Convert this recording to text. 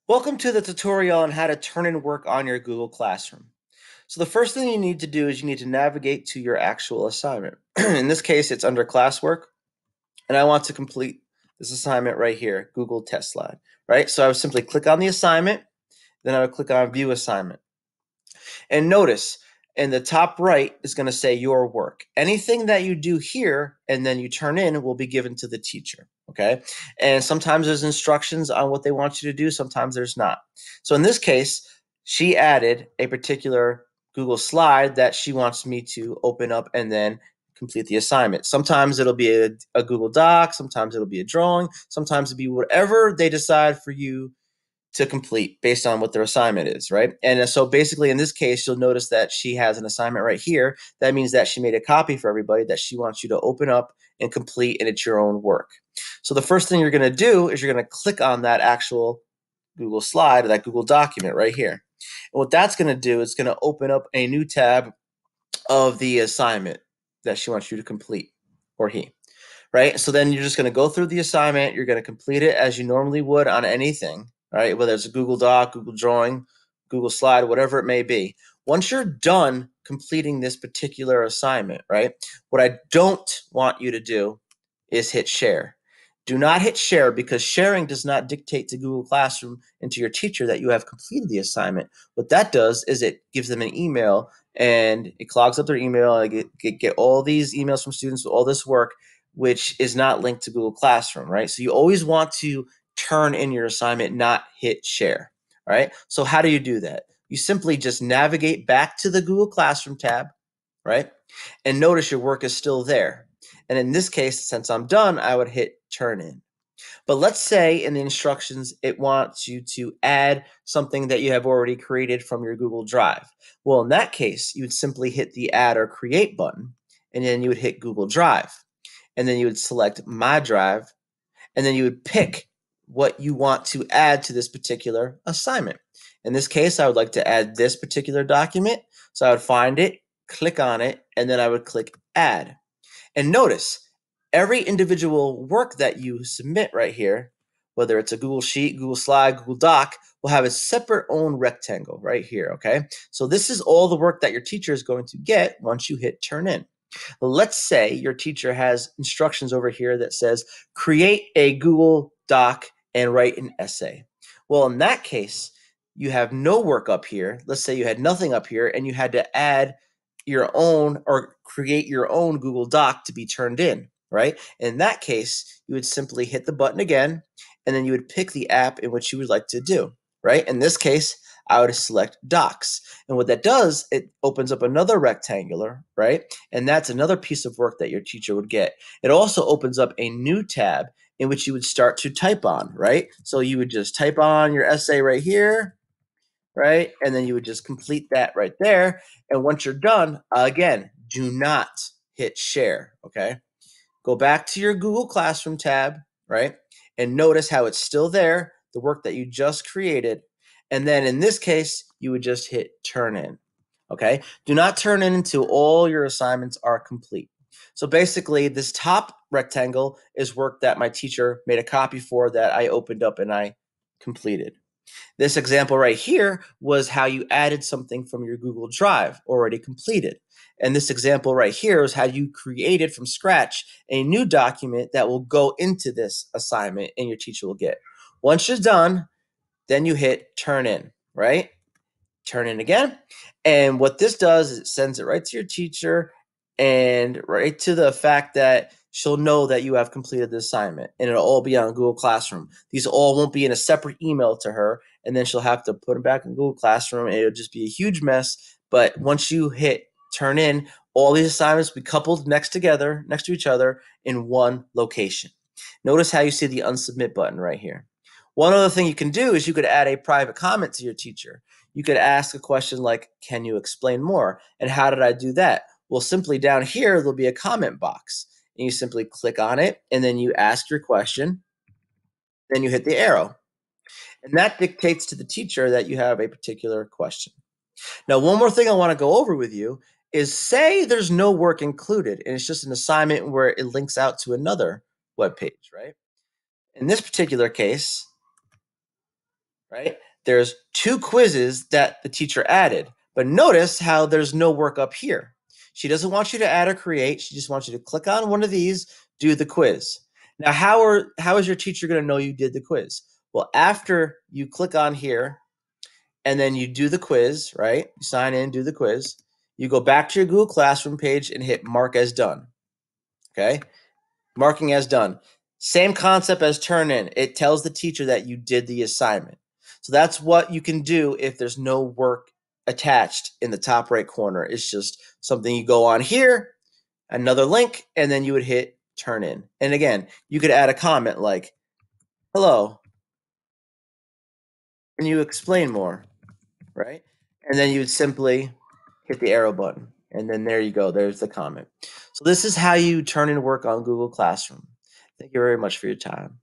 Welcome to the tutorial on how to turn in work on your Google Classroom. So the first thing you need to do is you need to navigate to your actual assignment. In this case, it's under classwork, and I want to complete this assignment right here, Google Test Slide, right? So I would simply click on the assignment, then I would click on View Assignment. And notice in the top right is going to say your work. Anything that you do here and then you turn in will be given to the teacher. Okay. And sometimes there's instructions on what they want you to do, sometimes there's not. So in this case, she added a particular Google slide that she wants me to open up and then complete the assignment. Sometimes it'll be a Google Doc, sometimes it'll be a drawing, sometimes it'll be whatever they decide for you to complete based on what their assignment is, right? And so basically in this case, you'll notice that she has an assignment right here. That means that she made a copy for everybody that she wants you to open up and complete, and it's your own work. So the first thing you're going to do is you're going to click on that actual Google slide or that Google document right here. And what that's going to do is going to open up a new tab of the assignment that she wants you to complete, or he, right? So then you're just going to go through the assignment. You're going to complete it as you normally would on anything, right? Whether it's a Google Doc, Google Drawing, Google Slide, whatever it may be. Once you're done completing this particular assignment, right? What I don't want you to do is hit share. Do not hit share, because sharing does not dictate to Google Classroom and to your teacher that you have completed the assignment. What that does is it gives them an email, and it clogs up their email. I get all these emails from students with all this work, which is not linked to Google Classroom, right? So you always want to turn in your assignment, not hit share, right? So how do you do that? You simply just navigate back to the Google Classroom tab, right? And notice your work is still there. And in this case, since I'm done, I would hit turn in. But let's say in the instructions, it wants you to add something that you have already created from your Google Drive. Well, in that case, you would simply hit the add or create button, and then you would hit Google Drive. And then you would select My Drive, and then you would pick what you want to add to this particular assignment. In this case, I would like to add this particular document. So I would find it, click on it, and then I would click Add. And notice, every individual work that you submit right here, whether it's a Google Sheet, Google Slide, Google Doc, will have a separate own rectangle right here, okay? So this is all the work that your teacher is going to get once you hit Turn In. Let's say your teacher has instructions over here that says, create a Google Doc and write an essay. Well, in that case, you have no work up here. Let's say you had nothing up here and you had to add your own or create your own Google Doc to be turned in, right? In that case, you would simply hit the button again, and then you would pick the app in which you would like to do, right? In this case, I would select Docs. And what that does, it opens up another rectangular, right? And that's another piece of work that your teacher would get. It also opens up a new tab in which you would start to type on, right? So you would just type on your essay right here, right? And then you would just complete that right there. And once you're done, again, do not hit share, okay? Go back to your Google Classroom tab, right? And notice how it's still there, the work that you just created. And then in this case, you would just hit turn in, okay? Do not turn in until all your assignments are complete. So basically, this top rectangle is work that my teacher made a copy for that I opened up and I completed. This example right here was how you added something from your Google Drive already completed. And this example right here is how you created from scratch a new document that will go into this assignment and your teacher will get. Once you're done, then you hit turn in, right? Turn in again. And what this does is it sends it right to your teacher and right to the fact that she'll know that you have completed the assignment, and it'll all be on Google Classroom. These all won't be in a separate email to her, and then she'll have to put them back in Google Classroom, and it'll just be a huge mess. But once you hit turn in, all these assignments will be coupled next to each other in one location. Notice how you see the unsubmit button right here. One other thing you can do is you could add a private comment to your teacher. You could ask a question like, can you explain more? And how did I do that? Well, simply down here, there'll be a comment box. And you simply click on it, and then you ask your question, then you hit the arrow. And that dictates to the teacher that you have a particular question. Now, one more thing I want to go over with you is, say there's no work included, and it's just an assignment where it links out to another web page, right? In this particular case, right? There's 2 quizzes that the teacher added, but notice how there's no work up here. She doesn't want you to add or create. She just wants you to click on one of these, do the quiz. Now, how is your teacher going to know you did the quiz? Well, after you click on here and then you do the quiz, right? You sign in, do the quiz. You go back to your Google Classroom page and hit mark as done. Okay? Marking as done. Same concept as turn in. It tells the teacher that you did the assignment. So that's what you can do if there's no work attached in the top right corner. It's just something you go on here, another link, and then you would hit turn in. And again, you could add a comment like, hello, and you explain more, right? And then you would simply hit the arrow button. And then there you go. There's the comment. So this is how you turn in work on Google Classroom. Thank you very much for your time.